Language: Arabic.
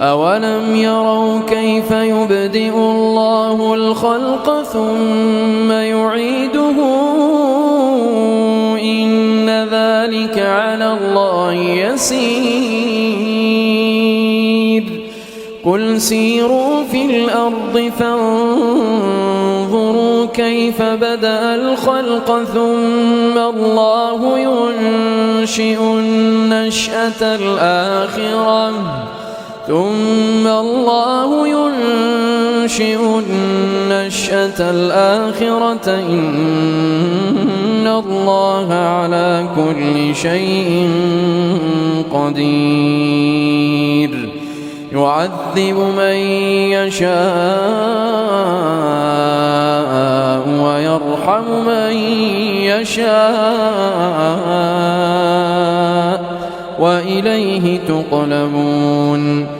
أولم يروا كيف يبدئ الله الخلق ثم يعيده إن ذلك على الله يسير قل سيروا في الأرض فانظروا كيف بدأ الخلق ثم الله ينشئ النشأة الآخرة إن الله على كل شيء قدير يعذب من يشاء ويرحم من يشاء وإليه تقلبون